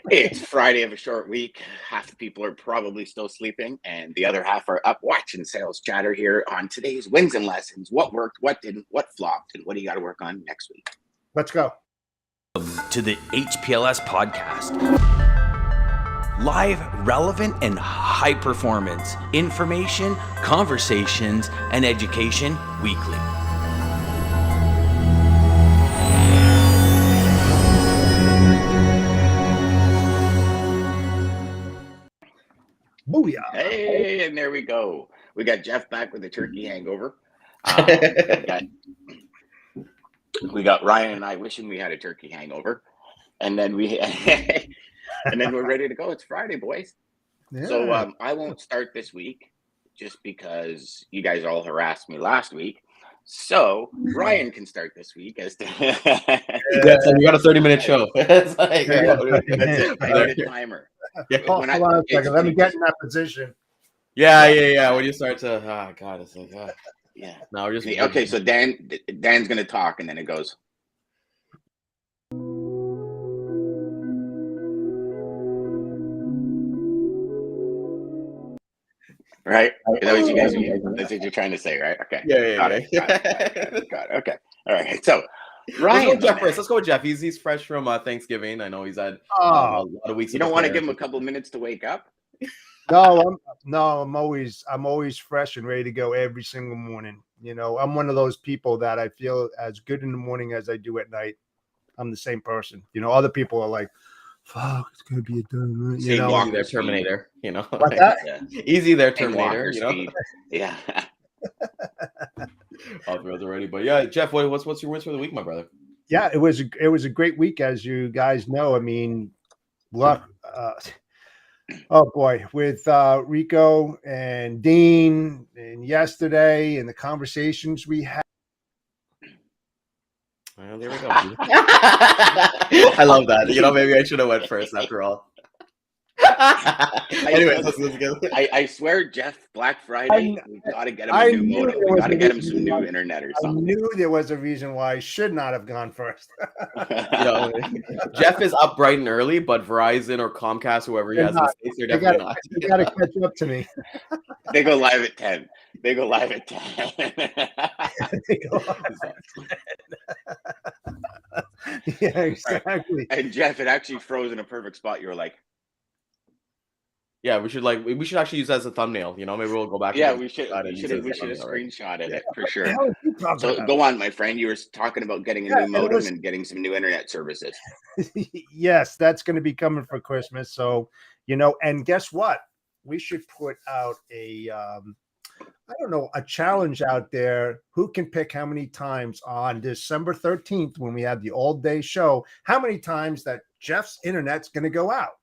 It's Friday of a short week. Half the people are probably still sleeping, and the other half are up watching sales chatter here on today's wins and lessons. What worked, what didn't, what flopped, and what do you got to work on next week? Let's go. To the HPLS podcast. Live, relevant, and high performance information, conversations, and education weekly. Booyah. Hey, and there we go. We got Jeff back with the turkey hangover. We got Ryan and I wishing we had a turkey hangover, and then we're ready to go. It's Friday, boys. Yeah. So I won't start this week just because you guys all harassed me last week. So Ryan can start this week as to so we got a 30-minute show. It's like, that's it. I need a timer. Hold on a second. Let me get in that position. Yeah. When you start to, God, it's like, yeah. No, we're just Okay. So Dan's gonna talk, and then it goes. Right? That's what you're trying to say, right? Okay. Yeah. Got it. Okay. All right. So Ryan, Let's go with Jeff first. Let's go with Jeff. He's fresh from Thanksgiving. I know he's had a lot of weeks. You don't want to give him a couple minutes to wake up? No, I'm always fresh and ready to go every single morning. You know, I'm one of those people that I feel as good in the morning as I do at night. I'm the same person. You know, other people are like, fuck, it's gonna be a done. You know, easy there, Terminator. You know, like that? Yeah. Easy there, Terminator. You know, yeah. All thrills already, but yeah, Jeff, what's your wins for the week, my brother? Yeah, it was a great week, as you guys know. I mean, luck. Oh boy, with Rico and Dean, and yesterday, and the conversations we had. Well, there we go. I love that. You know, maybe I should have went first after all. Anyways, let's go. I swear, Jeff, Black Friday, we got to get him a new modem. We got to get him some new internet or something. I knew there was a reason why I should not have gone first. You know, Jeff is up bright and early, but Verizon or Comcast, whoever he has in the States, they're definitely not. You got to catch up to me. They go live at 10. They go live at 10. Yeah, exactly. And Jeff, it actually froze in a perfect spot. You were like, yeah, we should actually use that as a thumbnail. You know, maybe we'll go back. Yeah, we should have screenshotted it for sure. So go on, my friend. You were talking about getting a new modem and getting some new internet services. Yes, that's going to be coming for Christmas. So, you know, and guess what? We should put out a challenge out there. Who can pick how many times on December 13th when we have the all-day show, how many times that Jeff's internet's going to go out?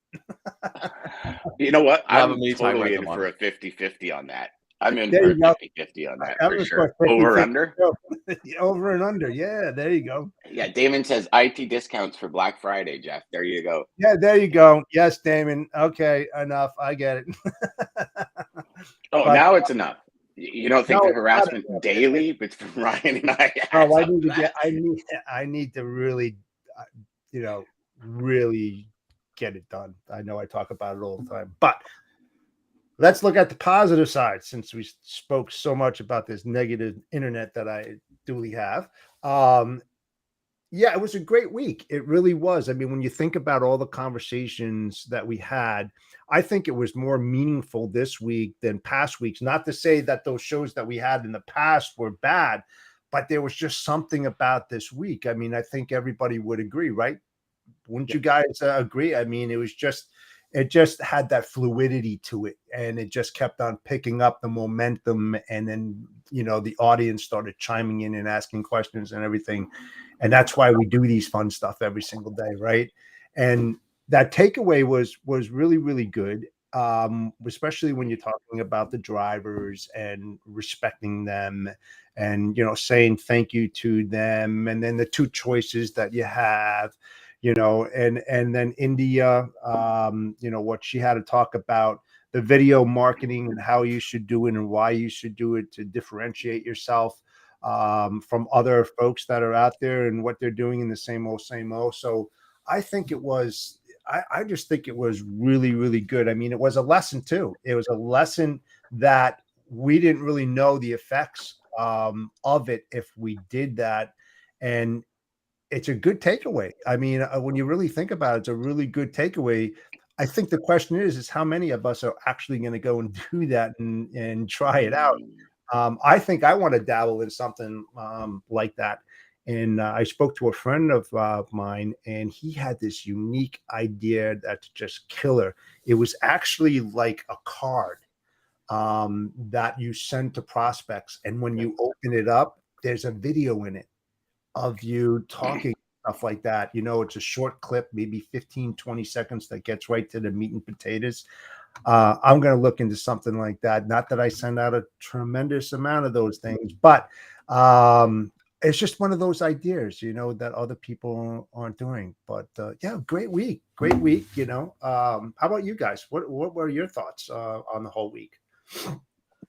You know what? I'm totally in for a 50-50 on that. I'm in for a 50-50 on that for sure. Over under? Over and under. Yeah, there you go. Yeah, Daman says IT discounts for Black Friday, Jeff. There you go. Yeah, there you go. Yes, Daman. Okay, enough. I get it. Now it's enough. You don't think the harassment daily between Ryan and I? Oh, I need to really, really get it done. I know I talk about it all the time, but let's look at the positive side since we spoke so much about this negative internet that I duly have. Yeah, it was a great week. It really was. I mean, when you think about all the conversations that we had, I think it was more meaningful this week than past weeks. Not to say that those shows that we had in the past were bad, but there was just something about this week. I mean, I think everybody would agree, right? Wouldn't you guys agree? I mean, it just had that fluidity to it, and it just kept on picking up the momentum. And then, the audience started chiming in and asking questions and everything. And that's why we do these fun stuff every single day, right? And that takeaway was really, really good, especially when you're talking about the drivers and respecting them and, saying thank you to them. And then the two choices that you have, and then India, what she had to talk about, the video marketing and how you should do it and why you should do it to differentiate yourself from other folks that are out there and what they're doing in the same old. So I think it was I just think it was really, really good. I mean, it was a lesson too. It was a lesson that we didn't really know the effects of it if we did that. And it's a good takeaway. I mean, when you really think about it, it's a really good takeaway. I think the question is how many of us are actually going to go and do that and try it out? I think I want to dabble in something like that. And I spoke to a friend of mine, and he had this unique idea that's just killer. It was actually like a card that you send to prospects. And when you open it up, there's a video in it of you talking, stuff like that. It's a short clip, maybe 15, 20 seconds that gets right to the meat and potatoes. I'm going to look into something like that. Not that I send out a tremendous amount of those things, but it's just one of those ideas, that other people aren't doing. But yeah, great week. How about you guys? What were your thoughts on the whole week?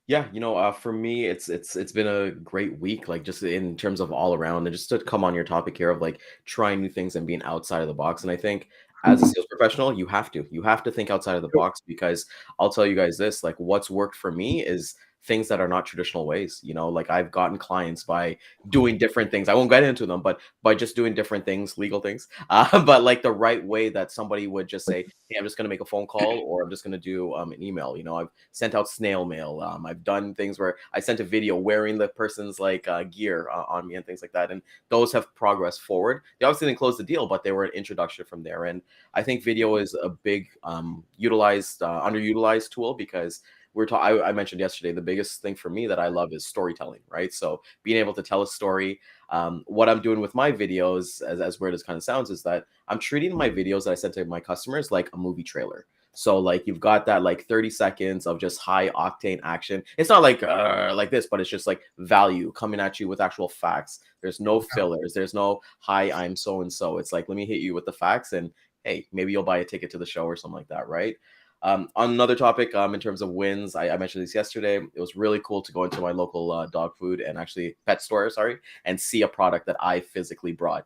Yeah, for me, it's been a great week, like just in terms of all around, and just to come on your topic here of like trying new things and being outside of the box. And I think as a sales professional, you have to think outside of the box, because I'll tell you guys this, like what's worked for me is things that are not traditional ways. Like I've gotten clients by doing different things. I won't get into them, but by just doing different things, legal things, but like the right way that somebody would just say, hey, I'm just going to make a phone call, or I'm just going to do an email. I've sent out snail mail. I've done things where I sent a video wearing the person's like gear on me and things like that. And those have progressed forward. They obviously didn't close the deal, but they were an introduction from there. And I think video is a big underutilized tool, because I mentioned yesterday, the biggest thing for me that I love is storytelling, right? So being able to tell a story. What I'm doing with my videos, as weird as kind of sounds, is that I'm treating my videos that I send to my customers like a movie trailer. So like you've got that like 30 seconds of just high octane action. It's not like this, but it's just like value coming at you with actual facts. There's no fillers. There's no hi, I'm so and so. It's like, let me hit you with the facts, and hey, maybe you'll buy a ticket to the show or something like that, right? On another topic, in terms of wins, I mentioned this yesterday. It was really cool to go into my local dog food and actually pet store, and see a product that I physically brought.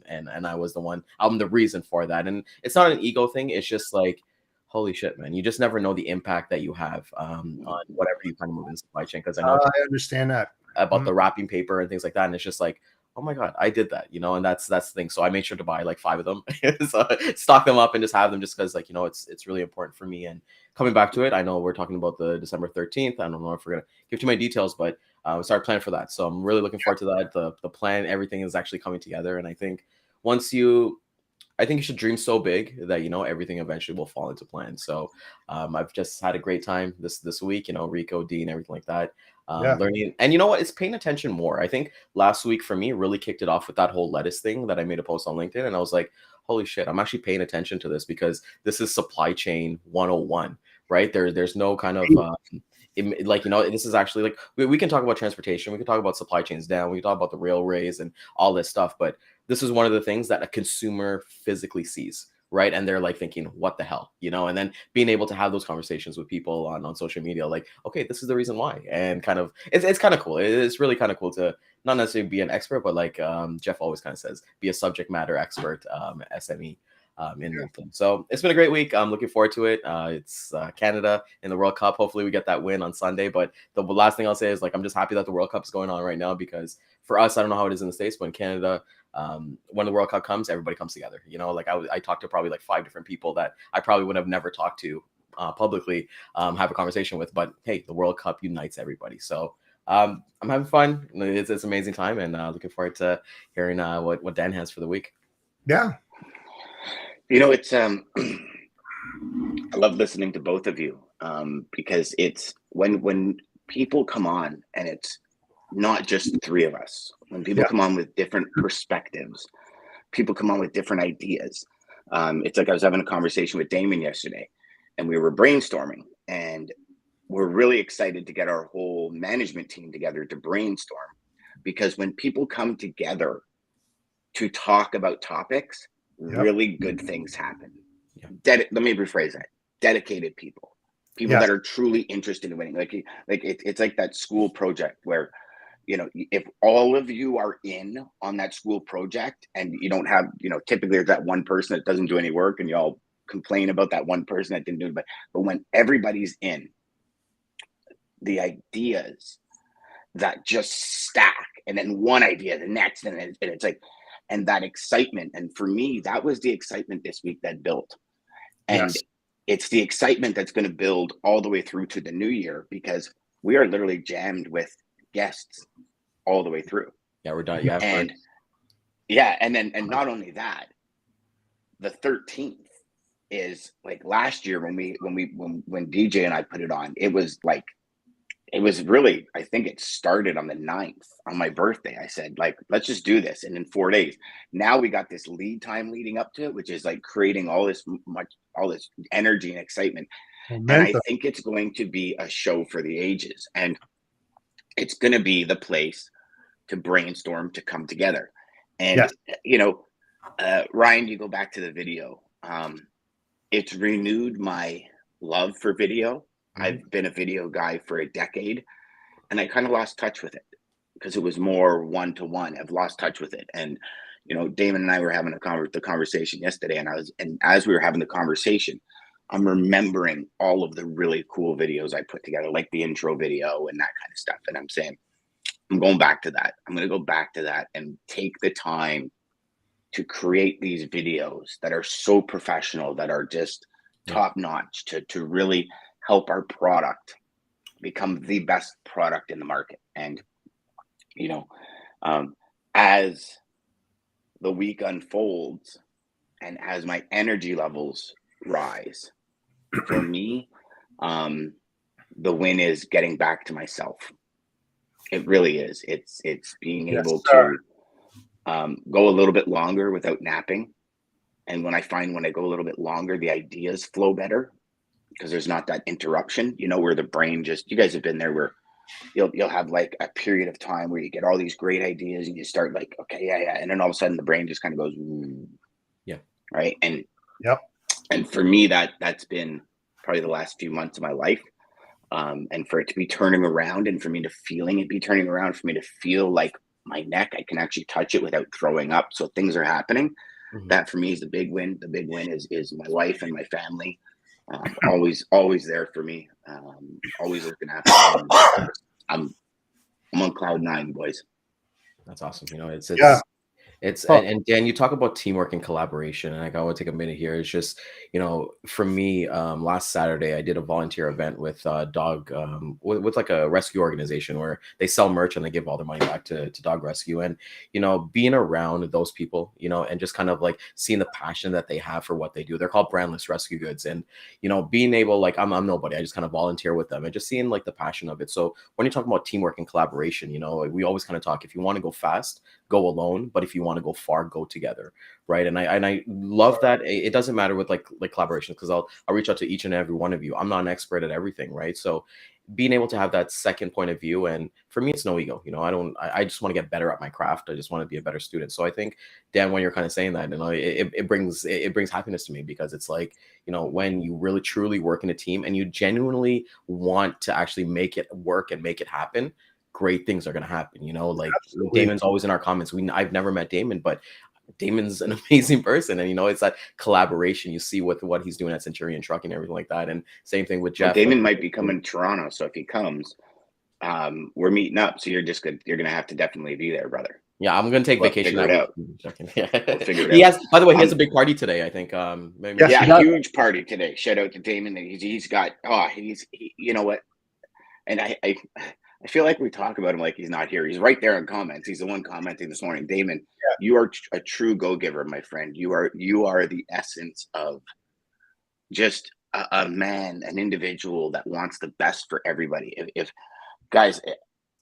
And I was I'm the reason for that. And it's not an ego thing. It's just like, holy shit, man, you just never know the impact that you have on whatever you kind of move in supply chain. Because I know I understand that about the wrapping paper and things like that. And it's just like, oh my God, I did that, and that's the thing. So I made sure to buy like 5 of them, so stock them up and just have them, just because like, it's really important for me. And coming back to it, I know we're talking about the December 13th. I don't know if we're gonna give too many details, but we start planning for that. So I'm really looking forward to that. The plan, everything is actually coming together. And I think I think you should dream so big that everything eventually will fall into plan. So I've just had a great time this week. Rico, Dean, everything like that. Learning, and you know what? It's paying attention more. I think last week for me really kicked it off with that whole lettuce thing that I made a post on LinkedIn, and I was like, holy shit, I'm actually paying attention to this, because this is supply chain 101, right? There's no kind of this is actually like we can talk about transportation, we can talk about supply chains down, we can talk about the railways and all this stuff, but this is one of the things that a consumer physically sees, right? And they're like thinking, what the hell, and then being able to have those conversations with people on social media, like, okay, this is the reason why. And kind of, it's kind of cool. It's really kind of cool to not necessarily be an expert, but like Jeff always kind of says, be a subject matter expert, SME. In LinkedIn. So it's been a great week. I'm looking forward to it. It's Canada in the World Cup. Hopefully we get that win on Sunday. But the last thing I'll say is, like, I'm just happy that the World Cup is going on right now, because for us, I don't know how it is in the States, but in Canada, when the World Cup comes, everybody comes together. Like I talked to probably like 5 different people that I probably would have never talked to publicly, have a conversation with. But hey, the World Cup unites everybody. So I'm having fun. It's an amazing time, and looking forward to hearing what Dan has for the week. Yeah. It's I love listening to both of you, because it's when people come on, and it's not just the 3 of us. When people come on with different perspectives, people come on with different ideas. It's like I was having a conversation with Daman yesterday, and we were brainstorming, and we're really excited to get our whole management team together to brainstorm, because when people come together to talk about topics, really good things happen. Let me rephrase that. Dedicated people that are truly interested in winning. It's like that school project where, if all of you are in on that school project, and you don't have, typically there's that one person that doesn't do any work, and you all complain about that one person that didn't do it, but when everybody's in, the ideas that just stack, and then one idea, the next, and it's like, and that excitement. And for me, that was the excitement this week that built. And Yes. it's the excitement that's going to build all the way through to the new year, because we are literally jammed with guests all the way through. Yeah, we're done. Yeah, And yeah, and then, and not only that, the 13th is like last year when DJ and I put it on, it was like, it was really, I think it started on the 9th on my birthday. I said, like, let's just do this. And in 4 days, now we got this lead time leading up to it, which is like creating all this energy and excitement. And I Momentum. think it's going to be a show for the ages, and it's going to be the place to brainstorm, to come together. And, Yes. you know, Ryan, you go back to the video. It's renewed my love for video. I've been a video guy for a decade, and I kind of lost touch with it because it was more one-to-one. I've lost touch with it. And, you know, Damon and I were having the conversation yesterday, and as we were having the conversation, I'm remembering all of the really cool videos I put together, like the intro video and that kind of stuff. And I'm saying, I'm going back to that. I'm going to go back to that and take the time to create these videos that are so professional, that are just top notch, to really help our product become the best product in the market. And, you know, as the week unfolds and as my energy levels rise, for me, the win is getting back to myself. It really is. It's being able to go a little bit longer without napping. And when I go a little bit longer, the ideas flow better, because there's not that interruption, you know, where the brain just, you guys have been there, where you'll have like a period of time where you get all these great ideas and you start like, okay, yeah. And then all of a sudden the brain just kind of goes, yeah. Right. And, Yep. And for me, that's been probably the last few months of my life. And for it to be turning around, and for me to feeling it be turning around, for me to feel like my neck, I can actually touch it without throwing up. So things are happening. That for me is the big win. The big win is my wife and my family. Always there for me. Always looking after me. I'm on cloud 9, boys. That's awesome. You know, it's Oh. and Dan, you talk about teamwork and collaboration, and I want to take a minute here. It's just, you know, for me, last Saturday I did a volunteer event with dog with like a rescue organization where they sell merch and they give all their money back to dog rescue. And, you know, being around those people, you know, and just kind of like seeing the passion that they have for what they do. They're called Brandless Rescue Goods, and, you know, being able, like, I'm nobody, I just kind of volunteer with them and just seeing like the passion of it. So when you're talking about teamwork and collaboration, you know, we always kind of talk, if you want to go fast, go alone, but if you want to go far, go together, right? And I love that. It doesn't matter with like collaborations, because I'll reach out to each and every one of you. I'm not an expert at everything, right? So being able to have that second point of view, and for me, it's no ego. You know, I just want to get better at my craft. I just want to be a better student. So I think, Dan, when you're kind of saying that, you know, it brings happiness to me, because it's like, you know, when you really truly work in a team and you genuinely want to actually make it work and make it happen, great things are going to happen. You know, like Absolutely. Damon's always in our comments. I've never met Daman, but Damon's an amazing person. And, you know, it's that collaboration you see with what he's doing at Centurion Trucking and everything like that. And same thing with Jeff. Well, Damon might be coming to Toronto. So if he comes, we're meeting up. So you're going to have to definitely be there, brother. Yeah, I'm going to take vacation. Figure it out. Yeah. Figure it He out. has, by the way, he has a big party today, I think. Maybe. Yeah, huge party today. Shout out to Damon. He's got, you know what? And I feel like we talk about him like he's not here. He's right there in comments. He's the one commenting this morning. Damon, you are a true go-giver, my friend. You are the essence of just a man, an individual that wants the best for everybody. If guys,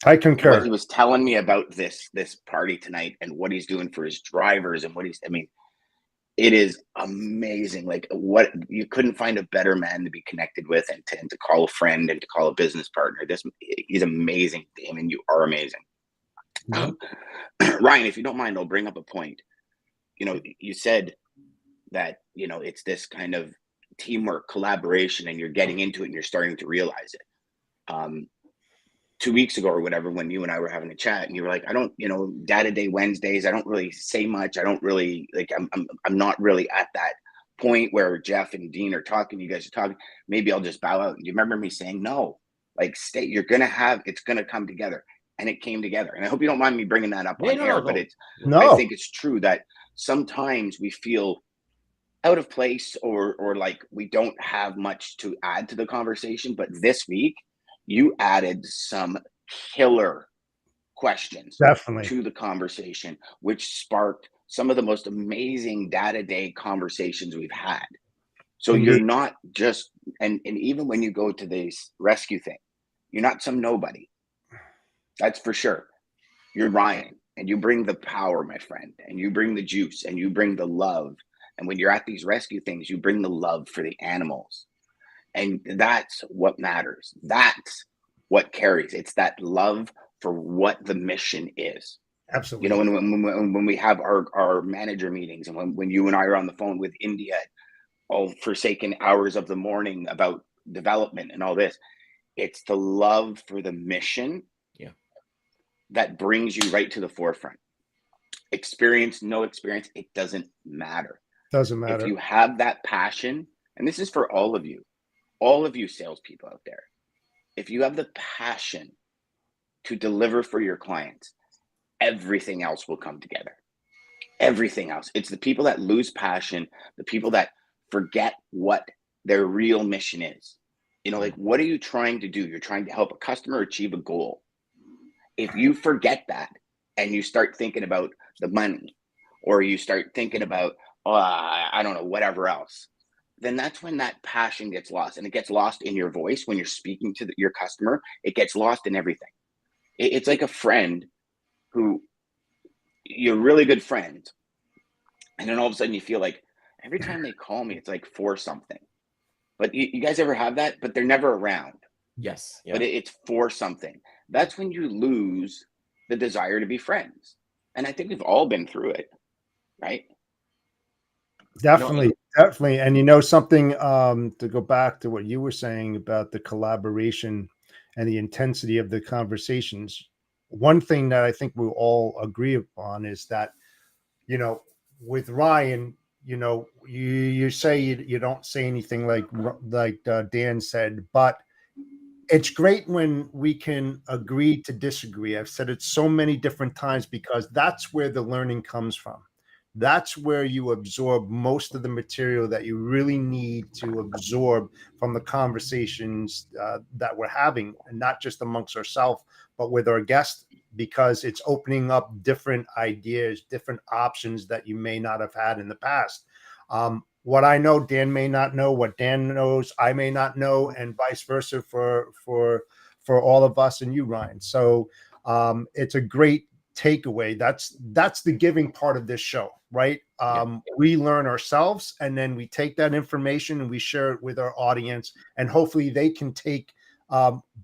I concur. What he was telling me about this party tonight and what he's doing for his drivers and it is amazing. Like, what, you couldn't find a better man to be connected with and to call a friend and to call a business partner. He's amazing, Damon. You are amazing. Ryan, if you don't mind, I'll bring up a point. You know, you said that, you know, it's this kind of teamwork, collaboration, and you're getting into it and you're starting to realize it. 2 weeks ago or whatever, when you and I were having a chat, and you were like, I don't, you know, day-to-day Wednesdays, I don't really say much. I don't really, like, I'm not really at that point where Jeff and Dean are talking, you guys are talking, maybe I'll just bow out. You remember me saying, no, like stay, it's going to come together. And it came together. And I hope you don't mind me bringing that up on air, but I think it's true that sometimes we feel out of place or like we don't have much to add to the conversation. But this week, you added some killer questions to the conversation, which sparked some of the most amazing day-to-day conversations we've had. So you're not just, and even when you go to this rescue thing, you're not some nobody. That's for sure. You're Ryan, and you bring the power, my friend, and you bring the juice, and you bring the love. And when you're at these rescue things, you bring the love for the animals. And that's what matters. That's what carries. It's that love for what the mission is. Absolutely. You know, when we have our manager meetings, and when you and I are on the phone with India, all forsaken hours of the morning about development and all this, it's the love for the mission that brings you right to the forefront. Experience, no experience, it doesn't matter. Doesn't matter. If you have that passion, and this is for all of you salespeople out there, if you have the passion to deliver for your clients, everything else will come together. Everything else. It's the people that lose passion, the people that forget what their real mission is. You know, like, what are you trying to do? You're trying to help a customer achieve a goal. If you forget that and you start thinking about the money, or you start thinking about, I don't know, whatever else, then that's when that passion gets lost. And it gets lost in your voice when you're speaking to your customer. It gets lost in everything. It's like a friend who you're really good friends. And then all of a sudden you feel like every time they call me, it's like for something. But you guys ever have that? But they're never around. Yes. But it's for something. That's when you lose the desire to be friends. And I think we've all been through it, right? Definitely. Definitely. And you know something, to go back to what you were saying about the collaboration and the intensity of the conversations, one thing that I think we'll all agree upon is that, you know, with Ryan, you know, you say you don't say anything like Dan said, but it's great when we can agree to disagree. I've said it so many different times because that's where the learning comes from. That's where you absorb most of the material that you really need to absorb from the conversations that we're having, and not just amongst ourselves, but with our guests, because it's opening up different ideas, different options that you may not have had in the past. What I know, Dan may not know. What Dan knows, I may not know, and vice versa for all of us and you, Ryan. So it's a great takeaway. That's the giving part of this show, right? We learn ourselves, and then we take that information and we share it with our audience, and hopefully they can take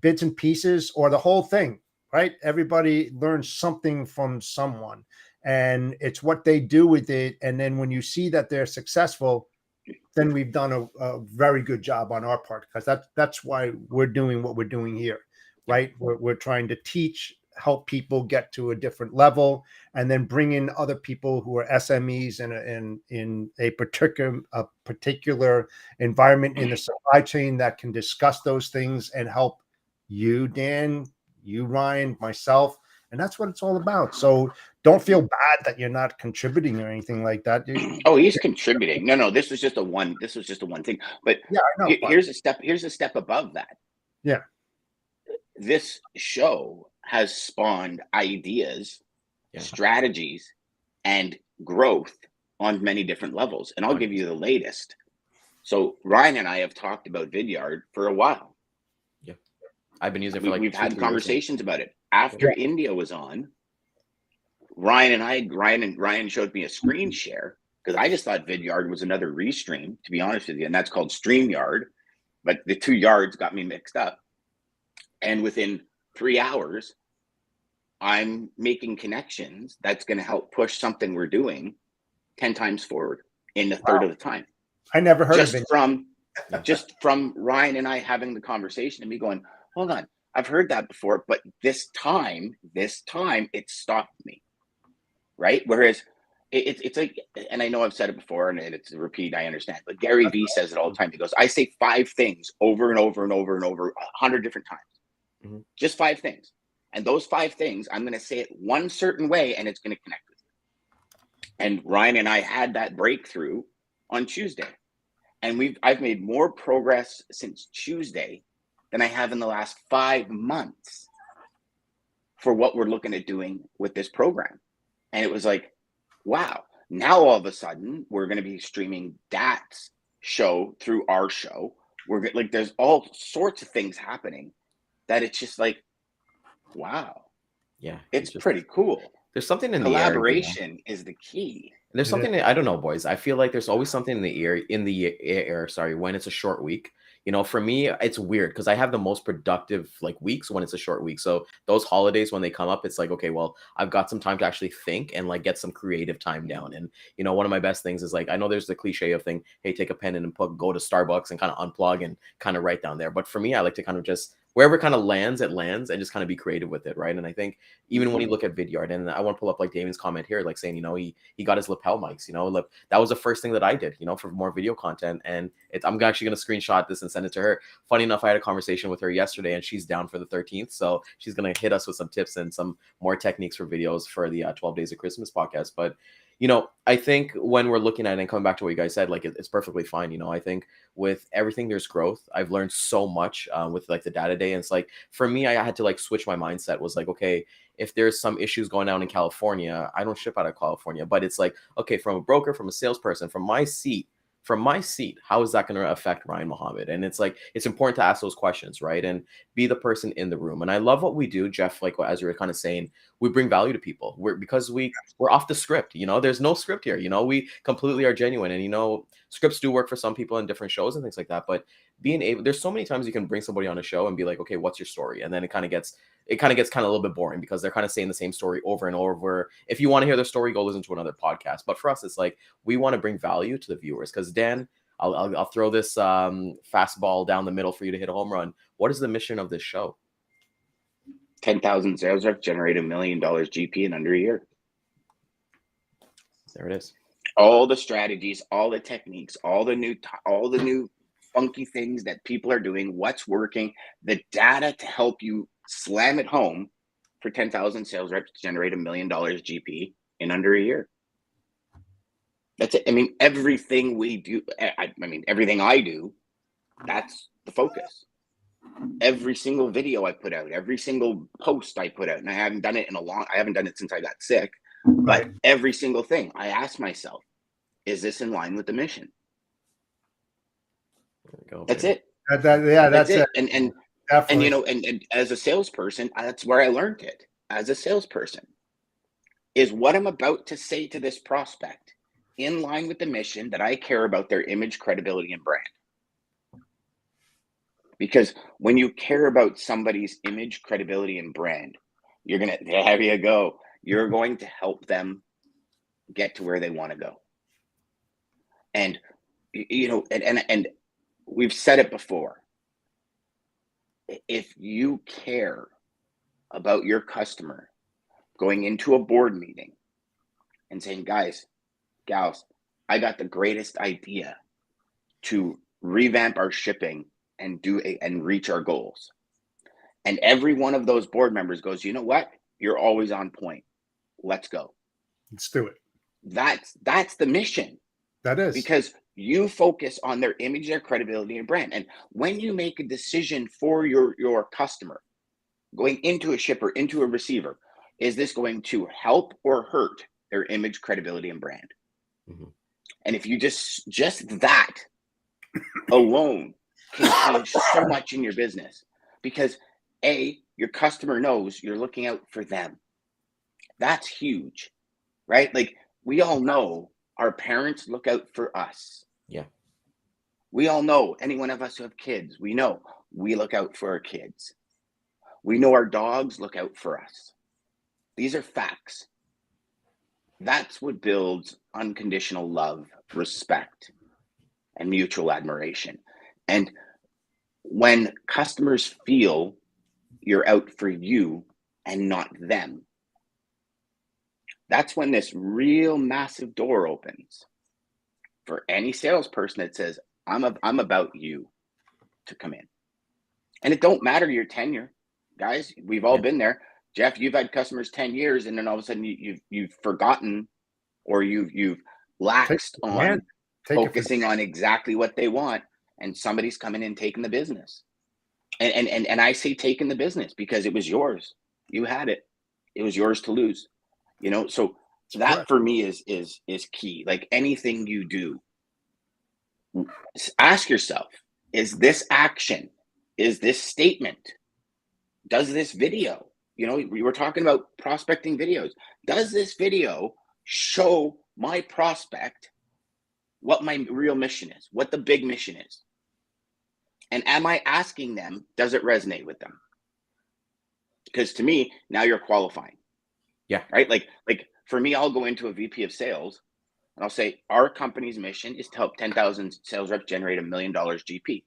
bits and pieces or the whole thing, right? Everybody learns something from someone, and it's what they do with it. And then when you see that they're successful, then we've done a very good job on our part, because that's why we're doing what we're doing here, right? We're trying to teach, help people get to a different level, and then bring in other people who are SMEs in a particular environment in the supply chain that can discuss those things and help you, Dan, you, Ryan, myself. And that's what it's all about. So don't feel bad that you're not contributing or anything like that. Oh, he's contributing. No, this was just a one thing. But yeah, I know. Here's a step above that. Yeah. This show has spawned ideas, strategies, and growth on many different levels. And I'll give you the latest. So Ryan and I have talked about Vidyard for a while. Yeah. I've been using it for we've had conversations about it. After India was on, Ryan showed me a screen share, because I just thought Vidyard was another restream, to be honest with you, and that's called StreamYard, but the 2 yards got me mixed up. And within 3 hours, I'm making connections that's going to help push something we're doing 10 times forward in a third of the time. I never heard of it. Just from Ryan and I having the conversation and me going, hold on, I've heard that before, but this time it stopped me. Right? Whereas it's like, and I know I've said it before, and it's a repeat. I understand, but Gary Vee says it all the time. He goes, "I say 5 things over and over and over and over 100 different times, just 5 things, and those 5 things, I'm going to say it one certain way, and it's going to connect with you." And Ryan and I had that breakthrough on Tuesday, and I've made more progress since Tuesday than I have in the last 5 months for what we're looking at doing with this program. And it was like, wow, now all of a sudden we're going to be streaming Dat's show through our show. We're like, there's all sorts of things happening that it's just like, wow. Yeah. It's pretty cool. There's something in collaboration is the key. There's something I don't know, boys. I feel like there's always something in the air. Sorry, when it's a short week. For me, it's weird because I have the most productive like weeks when it's a short week. So those holidays when they come up, it's like, okay, well, I've got some time to actually think and like get some creative time down. And one of my best things is like, I know there's the cliche of thing, hey, take a pen and go to Starbucks and kind of unplug and kind of write down there. But for me, I like to kind of just wherever it kind of lands, it lands, and just kind of be creative with it, right? And I think even when you look at video art, and I want to pull up like Damon's comment here, like saying, he got his lapel mics, that was the first thing that I did, for more video content. And I'm actually going to screenshot this and send it to her. Funny enough, I had a conversation with her yesterday, and she's down for the 13th. So she's going to hit us with some tips and some more techniques for videos for the 12 Days of Christmas podcast. But I think when we're looking at it and coming back to what you guys said, like it's perfectly fine. I think with everything, there's growth. I've learned so much with like the data day. And it's like, for me, I had to like switch my mindset was like, okay, if there's some issues going on in California, I don't ship out of California, but it's like, okay, from a broker, from a salesperson, from my seat, how is that going to affect Ryan Mohammed? And it's like, it's important to ask those questions, right? And be the person in the room. And I love what we do, Jeff, like as you were kind of saying, we bring value to people. We're off the script, there's no script here, we completely are genuine. And, scripts do work for some people in different shows and things like that. But there's so many times you can bring somebody on a show and be like, okay, what's your story? And then it kind of gets kind of a little bit boring because they're kind of saying the same story over and over. If you want to hear their story, go listen to another podcast. But for us, it's like, we want to bring value to the viewers. Because Dan, I'll throw this fastball down the middle for you to hit a home run. What is the mission of this show? 10,000 sales reps generate $1 million GP in under a year. There it is. All the strategies, all the techniques, all the new funky things that people are doing, what's working, the data to help you slam it home for 10,000 sales reps to generate $1 million GP in under a year. That's it. I mean, everything we do, everything I do, that's the focus. Every single video I put out, every single post I put out, and I haven't done it since I got sick, but every single thing I ask myself, is this in line with the mission? That's it. That's it. And as a salesperson, that's where I learned it. As a salesperson, is what I'm about to say to this prospect in line with the mission that I care about their image, credibility, and brand? Because when you care about somebody's image, credibility, and brand, there you go. You're going to help them get to where they want to go. And, and we've said it before. If you care about your customer going into a board meeting and saying, guys, gals, I got the greatest idea to revamp our shipping and reach our goals. And every one of those board members goes, you know what? You're always on point. Let's go. Let's do it. That's the mission. That is. Because you focus on their image, their credibility, and brand. And when you make a decision for your customer, going into a shipper, into a receiver, is this going to help or hurt their image, credibility, and brand? Mm-hmm. And if you just that alone can change so much in your business, because your customer knows you're looking out for them. That's huge, right? Like, we all know our parents look out for us. Yeah. We all know, any one of us who have kids, we know we look out for our kids. We know our dogs look out for us. These are facts. That's what builds unconditional love, respect, and mutual admiration. And when customers feel you're out for you and not them, that's when this real massive door opens for any salesperson that says, I'm about you to come in. And it don't matter your tenure, guys. We've all been there. Jeff, you've had customers 10 years, and then all of a sudden you've forgotten, or you've laxed on focusing on exactly what they want, and somebody's coming in taking the business. And I say taking the business because it was yours. You had it. It was yours to lose. You know, so that for me is key. Like anything you do, ask yourself, is this action, is this statement, does this video, you know, we were talking about prospecting videos, does this video show my prospect what my real mission is, what the big mission is? And am I asking them, does it resonate with them? Because to me, now you're qualifying. Yeah. Right? Like for me, I'll go into a VP of sales and I'll say, our company's mission is to help 10,000 sales reps generate $1 million GP.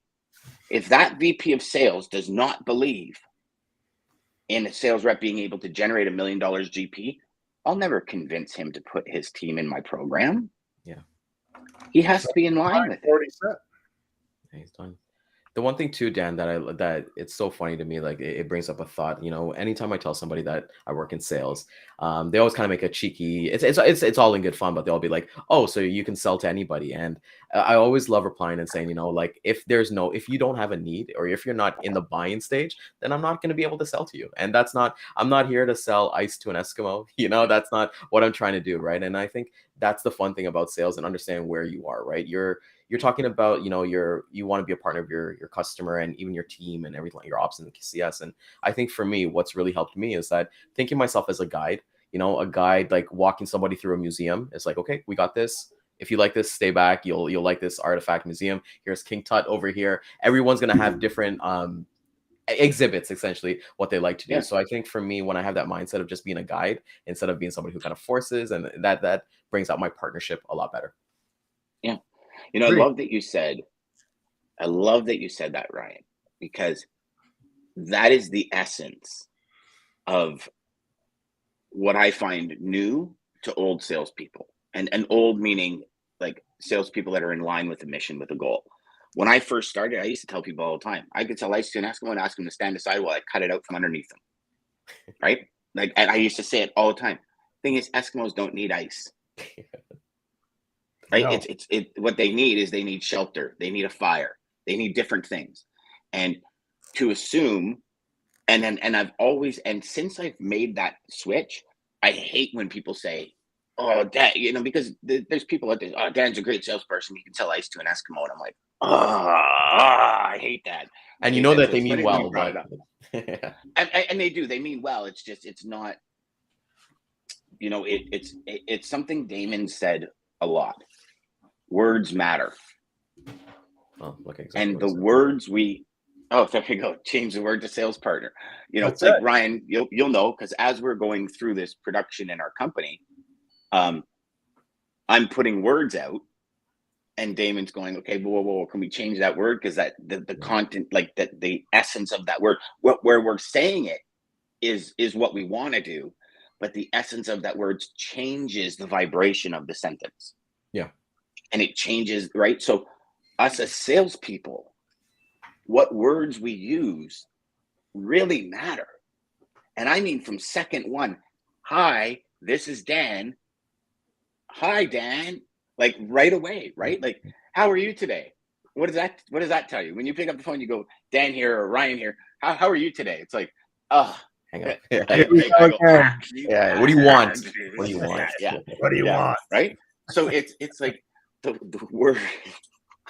If that VP of sales does not believe in a sales rep being able to generate $1 million GP, I'll never convince him to put his team in my program. Yeah. He has to be in line with it. Yeah, he's done. The one thing too, Dan, that it's so funny to me, like it brings up a thought. You know, anytime I tell somebody that I work in sales, they always kind of make a cheeky. It's all in good fun, but they'll be like, "Oh, so you can sell to anybody?" And I always love replying and saying, you know, like if you don't have a need, or if you're not in the buying stage, then I'm not going to be able to sell to you. And I'm not here to sell ice to an Eskimo. You know, that's not what I'm trying to do, right? And I think that's the fun thing about sales and understanding where you are, right? You're talking about, you know, you want to be a partner of your customer and even your team and everything, your ops and CS. And I think for me, what's really helped me is that thinking myself as a guide, you know, a guide, like walking somebody through a museum. It's like, okay, we got this. If you like this, stay back. You'll like this artifact museum. Here's King Tut over here. Everyone's going to have different exhibits, essentially what they like to do. Yeah. So I think for me, when I have that mindset of just being a guide instead of being somebody who kind of forces, and that brings out my partnership a lot better. Yeah. You know, I love that you said that, Ryan, because that is the essence of what I find new to old salespeople, and old meaning like salespeople that are in line with the mission, with the goal. When I first started, I used to tell people all the time, I could sell ice to an Eskimo and ask them to stand aside while I cut it out from underneath them. Right? Like, and I used to say it all the time. Thing is, Eskimos don't need ice. Right? No. It's what they need is they need shelter. They need a fire. They need different things. And to assume, and I've always, and since I've made that switch, I hate when people say, oh, Dan, you know, because there's people out there, oh, Dan's a great salesperson. He can sell ice to an Eskimo. And I'm like, I hate that. And you know that they mean well, but and they do. They mean well. It's just, it's not, you know, it's something Daman said a lot. Words matter. Oh, look, exactly. And the words there you go. Change the word to sales partner. You know, like Ryan, you'll know, because as we're going through this production in our company, I'm putting words out, and Damon's going, okay, whoa, can we change that word? Because that the content, like that, the essence of that word, where we're saying it is what we want to do, but the essence of that word changes the vibration of the sentence. Yeah. And it changes, right? So us as salespeople, what words we use really matter. And I mean from second one, hi, this is Dan. Hi, Dan. Like right away, right? Like, how are you today? What does that tell you? When you pick up the phone, you go, Dan here or Ryan here. How are you today? It's like, oh, hang on. Yeah. What do you want? What do you want? Yeah. What do you want? Right? So it's like the word.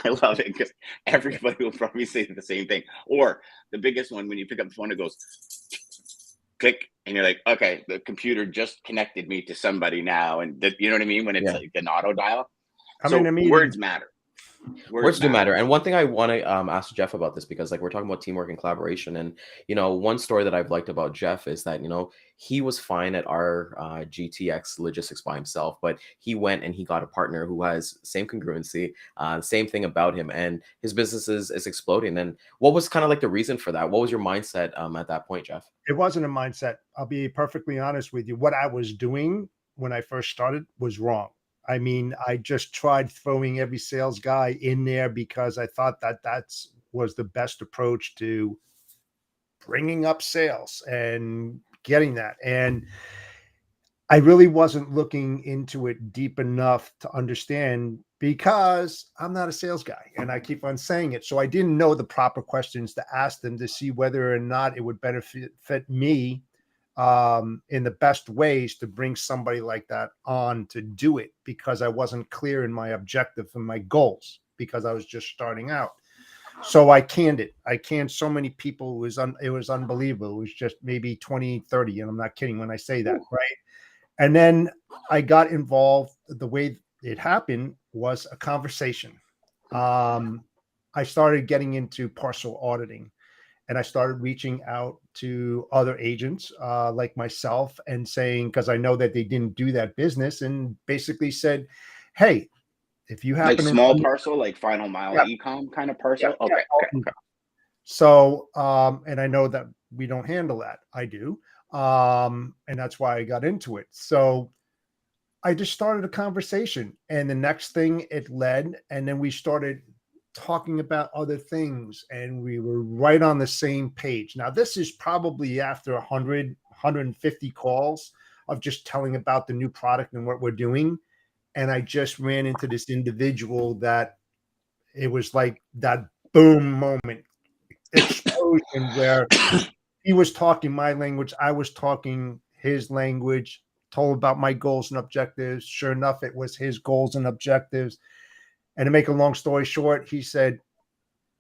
I love it because everybody will probably say the same thing. Or the biggest one, when you pick up the phone, it goes click, and you're like, okay, the computer just connected me to somebody now, and you know what I mean? When it's like an auto dial. Words matter. Words do matter. And one thing I want to ask Jeff about this, because like we're talking about teamwork and collaboration, and you know, one story that I've liked about Jeff is that, you know, he was fine at our GTX logistics by himself, but he went and he got a partner who has same congruency, same thing about him, and his business is exploding. And what was kind of like the reason for that? What was your mindset at that point, Jeff? It wasn't a mindset. I'll be perfectly honest with you. What I was doing when I first started was wrong. I mean, I just tried throwing every sales guy in there because I thought that was the best approach to bringing up sales and getting that. And I really wasn't looking into it deep enough to understand because I'm not a sales guy and I keep on saying it. So I didn't know the proper questions to ask them to see whether or not it would benefit me in the best ways to bring somebody like that on to do it, because I wasn't clear in my objective and my goals because I was just starting out. So I canned it. I canned so many people. It was unbelievable. It was just maybe 20, 30. And I'm not kidding when I say that, right? And then I got involved. The way it happened was a conversation. I started getting into parcel auditing, and I started reaching out to other agents like myself and saying, because I know that they didn't do that business, and basically said, hey, if you happen Like to small parcel, like final mile Yeah. e-com kind of parcel. Yeah, Okay. So, and I know that we don't handle that. I do. And that's why I got into it. So I just started a conversation, and the next thing it led, and then we started talking about other things, and we were right on the same page. Now, this is probably after 100, 150 calls of just telling about the new product and what we're doing. And I just ran into this individual that it was like that boom moment explosion where he was talking my language, I was talking his language, told about my goals and objectives. Sure enough, it was his goals and objectives. And to make a long story short, he said,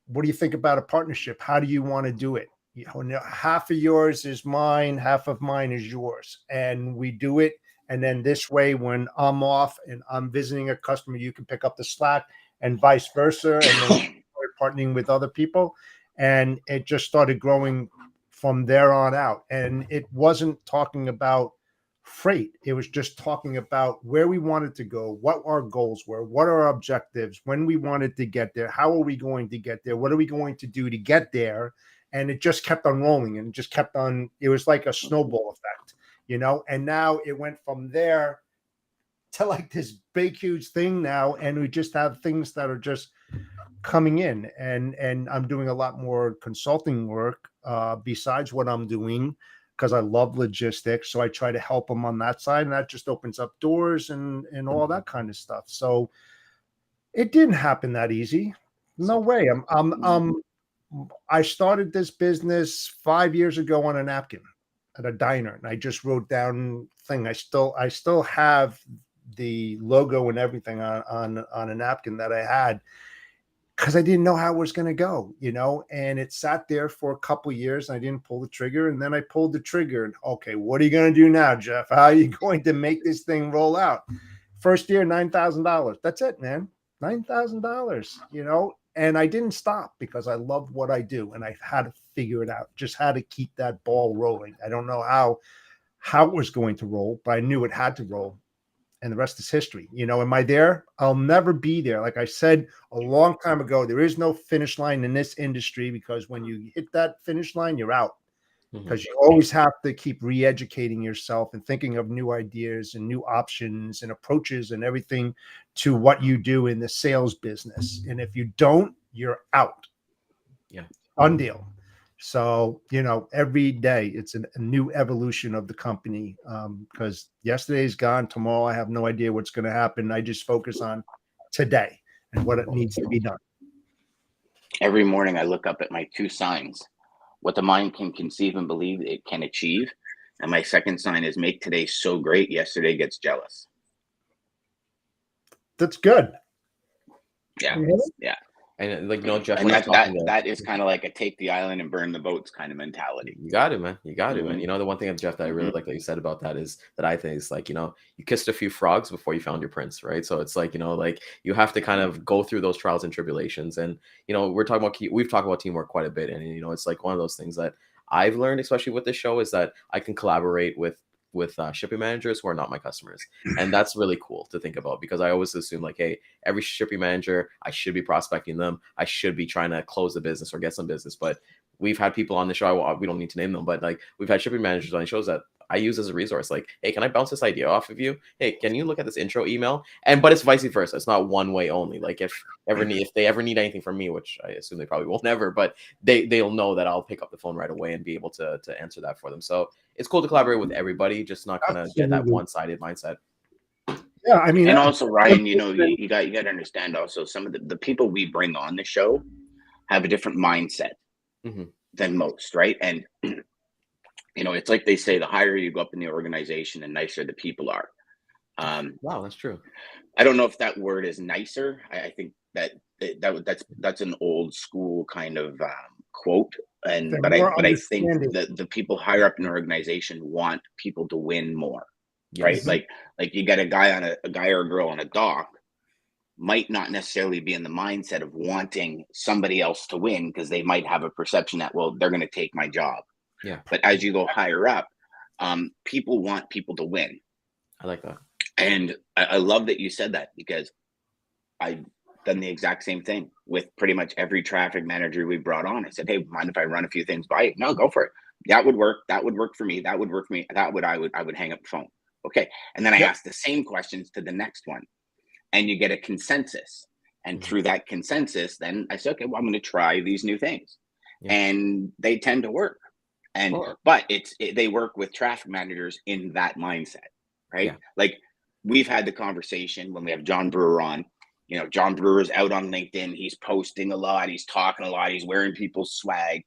what do you think about a partnership? How do you want to do it? You know, half of yours is mine, half of mine is yours. And we do it. And then this way, when I'm off and I'm visiting a customer, you can pick up the slack, and vice versa. And then we're partnering with other people. And it just started growing from there on out. And it wasn't talking about freight. It was just talking about where we wanted to go, what our goals were, what our objectives, when we wanted to get there, how are we going to get there, what are we going to do to get there. And it just kept on rolling, and just kept on. It was like a snowball effect, you know. And now it went from there to like this big, huge thing now. And we just have things that are just coming in, and I'm doing a lot more consulting work besides what I'm doing, because I love logistics. So I try to help them on that side, and that just opens up doors and all that kind of stuff. So it didn't happen that easy. No way. I started this business 5 years ago on a napkin at a diner, and I just wrote down thing. I still have the logo and everything on a napkin that I had, because I didn't know how it was going to go, you know. And it sat there for a couple of years, and I didn't pull the trigger. And then I pulled the trigger, and okay, what are you going to do now, Jeff? How are you going to make this thing roll out? First year, $9,000. That's it, man. $9,000, you know. And I didn't stop because I love what I do, and I had to figure it out. Just had to keep that ball rolling. I don't know how it was going to roll, but I knew it had to roll. And the rest is history. You know, am I there? I'll never be there. Like I said a long time ago, there is no finish line in this industry, because when you hit that finish line, you're out. Because you always have to keep re-educating yourself and thinking of new ideas and new options and approaches and everything to what you do in the sales business. And if you don't, you're out. Yeah. Done deal. So, you know, every day it's a new evolution of the company, because yesterday's gone. Tomorrow, I have no idea what's going to happen. I just focus on today and what it needs to be done. Every morning I look up at my two signs: what the mind can conceive and believe it can achieve. And my second sign is make today so great, yesterday gets jealous. That's good. Yeah. Yeah. And like, you know, Jeff, And that is kind of like a take the island and burn the boats kind of mentality. You got it, man. You got it, man. You know, the one thing of Jeff that I really like that you said about that is that I think is like, you know, you kissed a few frogs before you found your prince, right? So it's like, you know, like you have to kind of go through those trials and tribulations. And, you know, we've talked about teamwork quite a bit. And, you know, it's like one of those things that I've learned, especially with this show, is that I can collaborate with shipping managers who are not my customers. And that's really cool to think about, because I always assume like, hey, every shipping manager, I should be prospecting them. I should be trying to close the business or get some business. But we've had people on the show, we don't need to name them, but like we've had shipping managers on the shows that I use as a resource. Like, hey, can I bounce this idea off of you? Hey, can you look at this intro email? But it's vice versa. It's not one way only. Like if they ever need anything from me, which I assume they probably will never, but they'll know that I'll pick up the phone right away and be able to answer that for them. So it's cool to collaborate with everybody, just not kind of get that one-sided mindset. Yeah, I mean, and also Ryan, you got to understand also some of the people we bring on the show have a different mindset than most, right? And it's like they say, the higher you go up in the organization, the nicer the people are. Wow, that's true. I don't know if that word is nicer. I think that's an old school kind of quote. But I think that the people higher up in an organization want people to win more. Yes. Right? Like you get a guy or a girl on a dock might not necessarily be in the mindset of wanting somebody else to win, because they might have a perception that, well, they're going to take my job. Yeah. But as you go higher up, people want people to win. I like that. And I love that you said that, because I've done the exact same thing with pretty much every traffic manager we brought on. I said, hey, mind if I run a few things by you? No, go for it. That would work. That would work for me. That would work for me. I would hang up the phone. Okay. And then I asked the same questions to the next one, and you get a consensus. And through that consensus, then I said, okay, well, I'm going to try these new things. Yeah. And they tend to work. But they work with traffic managers in that mindset, right? Yeah. Like we've had the conversation when we have John Brewer on. John Brewer's out on LinkedIn. He's posting a lot. He's talking a lot. He's wearing people's swag.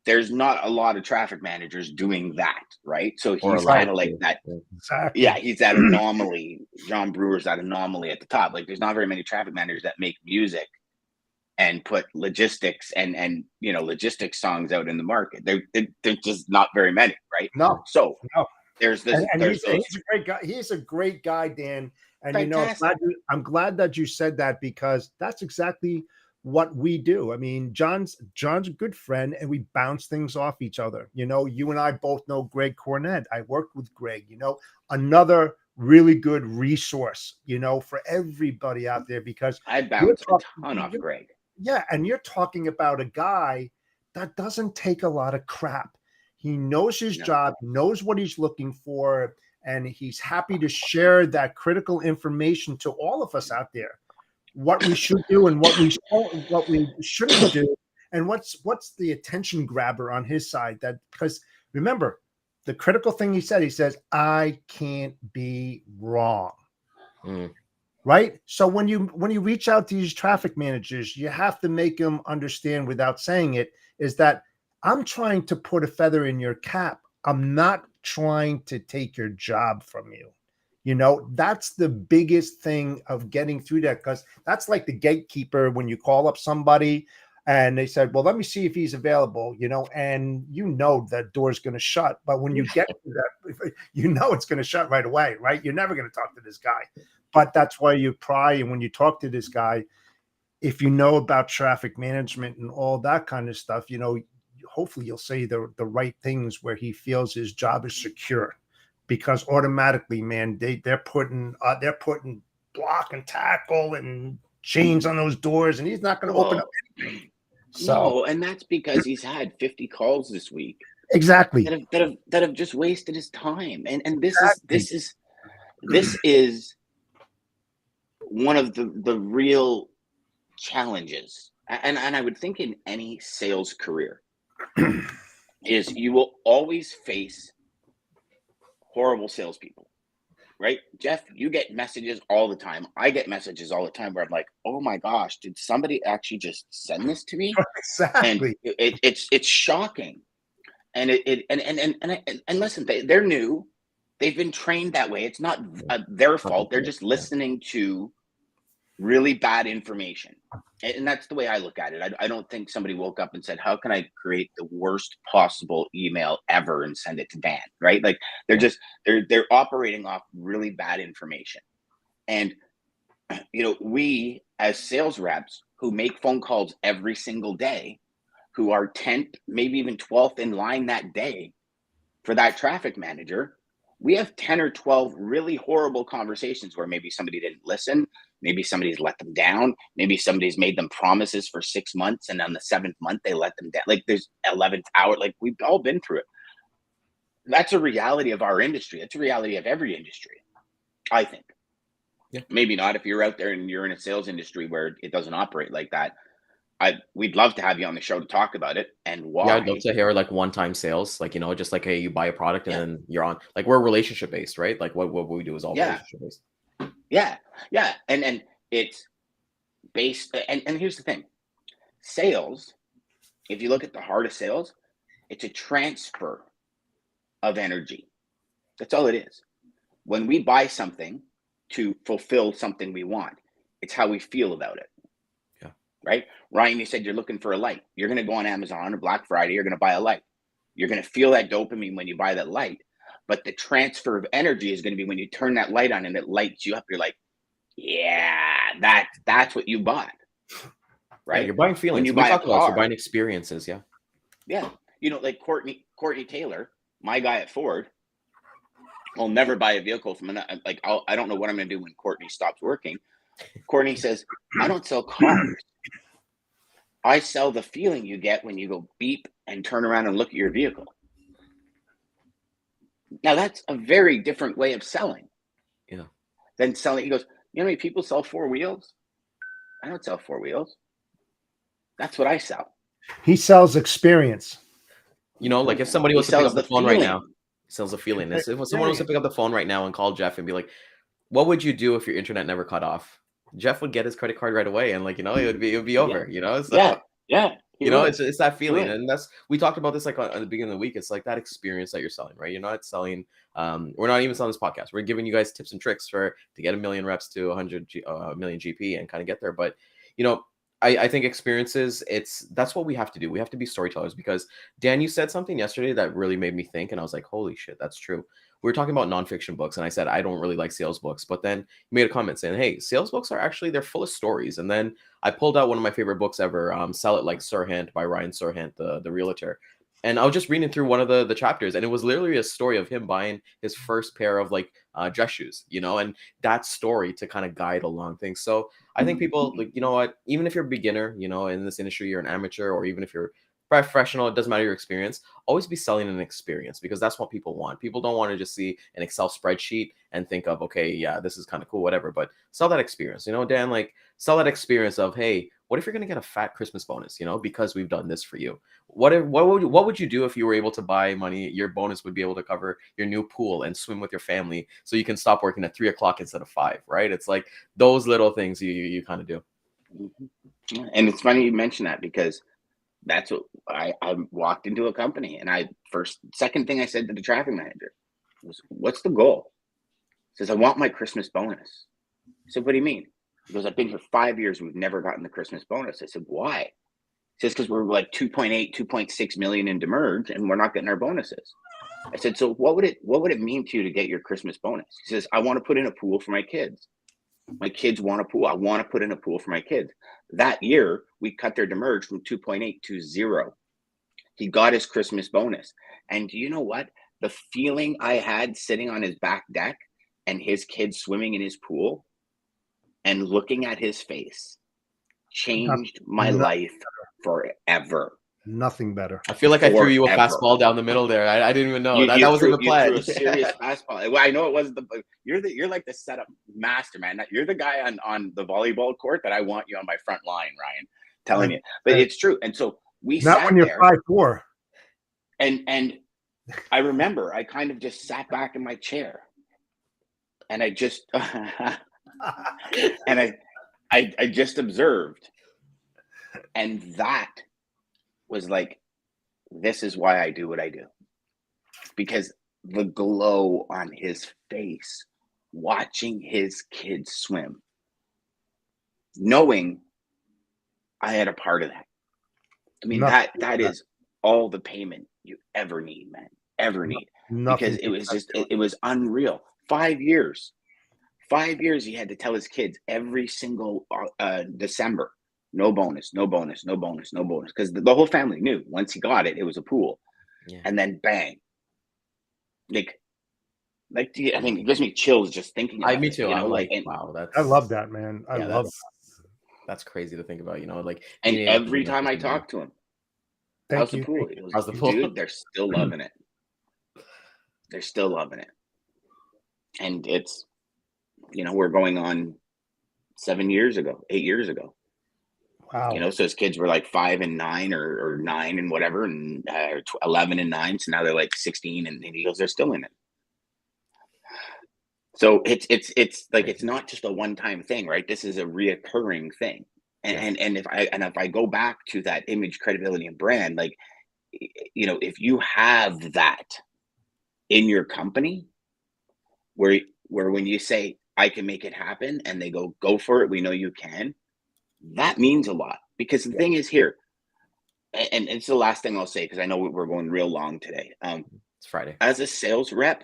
There's not a lot of traffic managers doing that, right? So he's kind of like that. Exactly. Yeah, he's that anomaly. John Brewer's that anomaly at the top. Like there's not very many traffic managers that make music and put logistics and logistics songs out in the market. They're just not very many, right? No. So there's this. And he's a great guy. He's a great guy, Dan. And fantastic. I'm glad that you said that, because that's exactly what we do. I mean, John's a good friend, and we bounce things off each other. You and I both know Greg Cornett. I worked with Greg, another really good resource, for everybody out there, because I bounce a ton off Greg. Yeah. And you're talking about a guy that doesn't take a lot of crap. He knows his job, knows what he's looking for, and he's happy to share that critical information to all of us out there. What we should do and what we shouldn't do, and what's the attention grabber on his side. That, because remember, the critical thing he says, I can't be wrong. Right? So when you reach out to these traffic managers, you have to make them understand without saying it, is that I'm trying to put a feather in your cap. I'm not trying to take your job from you. That's the biggest thing of getting through that, because that's like the gatekeeper when you call up somebody and they said, well, let me see if he's available, and that door's going to shut. But when you get to that, it's going to shut right away, right? You're never going to talk to this guy. But that's why you pry. And when you talk to this guy, if you know about traffic management and all that kind of stuff, hopefully you'll say the right things where he feels his job is secure. Because automatically, man, they're putting block and tackle and chains on those doors, and he's not going to open up anything. So, and that's because he's had 50 calls this week. Exactly. That have just wasted his time, and this is one of the real challenges, and I would think in any sales career is you will always face horrible salespeople, right? Jeff, you get messages all the time. I get messages all the time where I'm like, oh my gosh, did somebody actually just send this to me? Exactly. And it's shocking. And and listen, they're new. They've been trained that way. It's not their fault. They're just listening to really bad information. And that's the way I look at it. I don't think somebody woke up and said, how can I create the worst possible email ever and send it to Dan, right? Like they're operating off really bad information. And, we as sales reps who make phone calls every single day, who are 10th, maybe even 12th in line that day for that traffic manager, we have 10 or 12 really horrible conversations where maybe somebody didn't listen. Maybe somebody's let them down. Maybe somebody's made them promises for 6 months, and on the 7th month, they let them down. Like there's 11th hour. Like we've all been through it. that's a reality of our industry. It's a reality of every industry, I think. Yeah. Maybe not if you're out there and you're in a sales industry where it doesn't operate like that. We'd love to have you on the show to talk about it and why. Yeah, I'd love to hear like one-time sales, like, just like, hey, you buy a product and Yeah. then you're on. Like, we're relationship based, right? Like what we do is all Yeah. relationship based. Yeah, yeah, and it's based. And here's the thing: sales. If you look at the heart of sales, it's a transfer of energy. That's all it is. When we buy something to fulfill something we want, it's how we feel about it. Yeah. Right, Ryan. You said you're looking for a light. You're going to go on Amazon or Black Friday. You're going to buy a light. You're going to feel that dopamine when you buy that light. But the transfer of energy is going to be when you turn that light on and it lights you up. You're like, yeah, that's what you bought, right? Yeah, you're buying feelings. When you We buy a talked about car, you're buying experiences. Yeah. yeah, like Courtney Taylor, my guy at Ford, will never buy a vehicle from like I don't know what I'm going to do when Courtney stops working. Courtney says, I don't sell cars. I sell the feeling you get when you go beep and turn around and look at your vehicle. Now that's a very different way of selling. Yeah. Than selling. He goes, you know how many people sell 4 wheels? I don't sell 4 wheels. That's what I sell. He sells experience. Like if somebody He was to pick sells up the the phone right feeling. now, he sells a feeling. If someone was to pick up the phone right now and call Jeff and be like, what would you do if your internet never cut off? Jeff would get his credit card right away, and like, it would be over. So, Yeah. it's that feeling, and we talked about this like at the beginning of the week. It's like that experience that you're selling, right? You're not selling. We're not even selling this podcast. We're giving you guys tips and tricks to get 1 million reps to 100 million GP and kind of get there. But I think experiences, that's what we have to do. We have to be storytellers, because Dan, you said something yesterday that really made me think, and I was like, holy shit, that's true. We were talking about nonfiction books, and I said I don't really like sales books, but then you made a comment saying, hey, sales books are actually, they're full of stories. And then I pulled out one of my favorite books ever, Sell It Like Sirhan by Ryan Sirhan, the realtor. And I was just reading through one of the chapters, and it was literally a story of him buying his first pair of like dress shoes, and that story to kind of guide along things. So I think people, like, you know what, even if you're a beginner, in this industry, you're an amateur, or even if you're professional, it doesn't matter your experience, always be selling an experience, because that's what people want. People don't want to just see an Excel spreadsheet and think of, okay, yeah, this is kind of cool, whatever, but sell that experience, Dan, like sell that experience of, hey, what if you're going to get a fat Christmas bonus, because we've done this for you? What would you do if you were able to buy money? Your bonus would be able to cover your new pool and swim with your family, so you can stop working at 3 o'clock instead of 5, right? It's like those little things you kind of do. And it's funny you mention that, because that's what I walked into a company, and second thing I said to the traffic manager was, what's the goal? He says, I want my Christmas bonus. I said, what do you mean? He goes, I've been here 5 years and we've never gotten the Christmas bonus. I said, why? He says, because we're like 2.8, 2.6 million in demerge and we're not getting our bonuses. I said, so what would it mean to you to get your Christmas bonus? He says, I want to put in a pool for my kids. My kids want a pool. I want to put in a pool for my kids. That year, we cut their demerge from 2.8 to 0. He got his Christmas bonus. And do you know what? The feeling I had sitting on his back deck and his kids swimming in his pool and looking at his face changed my life forever. Nothing better. I feel like I threw you a fastball down the middle there. I didn't even know that wasn't the plan. You threw a serious fastball. Well, I know it wasn't you're like the setup master, man. You're the guy on the volleyball court that I want you on my front line, Ryan. Telling you, but it's true. And so we not sat when you're there, 5'4". And I remember I kind of just sat back in my chair, and I just and I just observed, and that was like, this is why I do what I do, because the glow on his face, watching his kids swim, knowing I had a part of that. I mean, that is all the payment you ever need, man, ever need. Because it was just, it was unreal. 5 years he had to tell his kids every single December, no bonus, no bonus, no bonus, no bonus. Because the whole family knew once he got it, it was a pool. Yeah. And then bang. Like, I mean, it gives me chills just thinking about it. Me too. I'm like, wow, I love that, man. I love that. That's crazy to think about, like. And every time I talk to him, how's the pool? He goes, dude, they're still loving it. They're still loving it. And it's, we're going on 8 years ago. Wow. So his kids were like 5 and 9 or 9 and whatever, and 11 and 9. So now they're like 16, and he goes, they're still in it. So it's like, it's not just a one-time thing, right? This is a reoccurring thing. And if I go back to that image, credibility, and brand, like, if you have that in your company, where when you say, I can make it happen, and they go for it, we know you can, that means a lot. Because the thing is here, and it's the last thing I'll say, because I know we're going real long today. It's Friday. As a sales rep,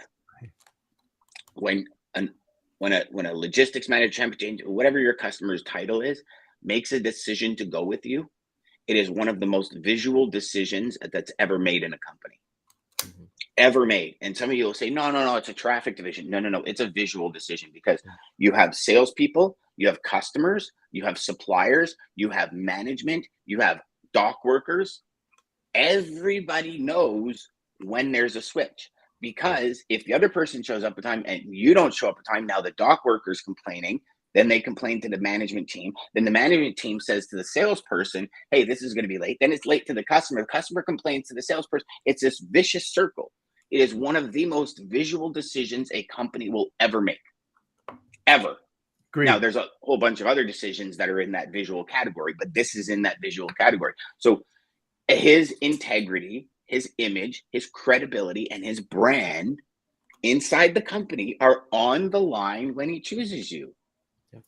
when a logistics manager, whatever your customer's title is, makes a decision to go with you, it is one of the most visual decisions that's ever made in a company. Mm-hmm. Ever made. And some of you will say, no, it's a traffic division. No, it's a visual decision, because you have salespeople, you have customers, you have suppliers, you have management, you have dock workers. Everybody knows when there's a switch, because if the other person shows up at time and you don't show up at time, now the dock worker's complaining. Then they complain to the management team. Then the management team says to the salesperson, hey, this is going to be late. Then it's late to the customer. The customer complains to the salesperson. It's this vicious circle. It is one of the most visual decisions a company will ever make. Ever. Great. Now, there's a whole bunch of other decisions that are in that visual category, but this is in that visual category. So his integrity, his image, his credibility, and his brand inside the company are on the line when he chooses you.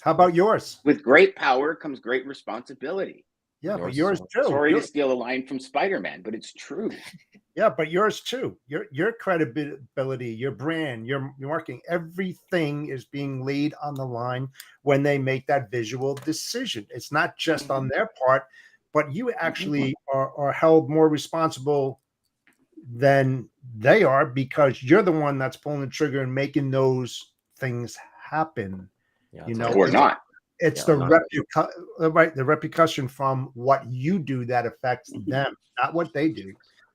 How about yours? With great power comes great responsibility. Yeah, but yours too. Sorry to steal a line from Spider-Man, but it's true. Yeah, but yours too. Your credibility, your brand, your marketing, everything is being laid on the line when they make that visual decision. It's not just on their part, but you actually are held more responsible than they are, because you're the one that's pulling the trigger and making those things happen. Yeah, or not. It's the repercussion from what you do that affects them, not what they do,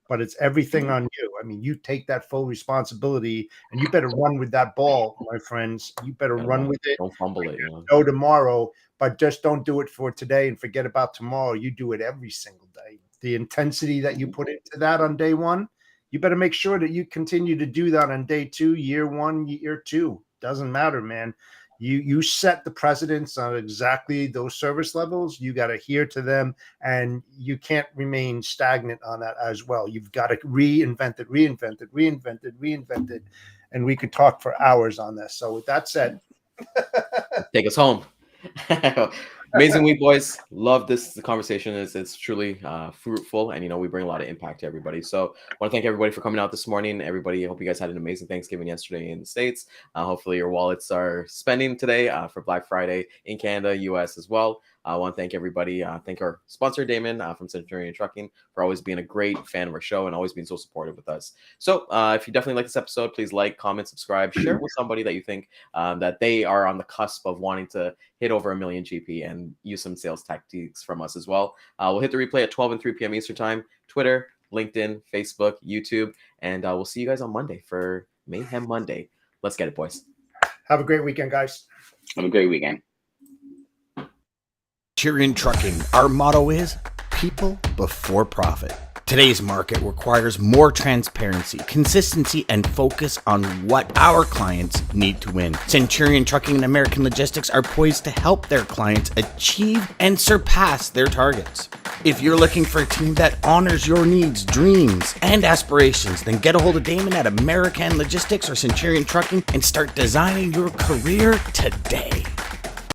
but it's everything on you. I mean, you take that full responsibility, and you better run with that ball, my friends. You better run with it. Don't fumble it. Go tomorrow, but just don't do it for today and forget about tomorrow. You do it every single day. The intensity that you put into that on day one, you better make sure that you continue to do that on day 2, year 1, year 2. Doesn't matter, man. You set the precedence on exactly those service levels. You got to adhere to them, and you can't remain stagnant on that as well. You've got to reinvent it. And we could talk for hours on this. So with that said, take us home. Amazing week, boys. Love this. The conversation it's truly fruitful, and we bring a lot of impact to everybody. So I want to thank everybody for coming out this morning. Everybody, I hope you guys had an amazing Thanksgiving yesterday in the States. Hopefully your wallets are spending today for Black Friday in Canada, US as well. I want to thank everybody. Thank our sponsor, Daman, from Centurion Trucking, for always being a great fan of our show and always being so supportive with us. So if you definitely like this episode, please like, comment, subscribe, share it with somebody that you think that they are on the cusp of wanting to hit over 1 million GP and use some sales tactics from us as well. We'll hit the replay at 12 and 3 p.m. Eastern time, Twitter, LinkedIn, Facebook, YouTube, and we'll see you guys on Monday for Mayhem Monday. Let's get it, boys. Have a great weekend, guys. Have a great weekend. Centurion Trucking, our motto is people before profit. Today's market requires more transparency, consistency, and focus on what our clients need to win. Centurion Trucking and American Logistics are poised to help their clients achieve and surpass their targets. If you're looking for a team that honors your needs, dreams, and aspirations, then get a hold of Daman at American Logistics or Centurion Trucking and start designing your career today.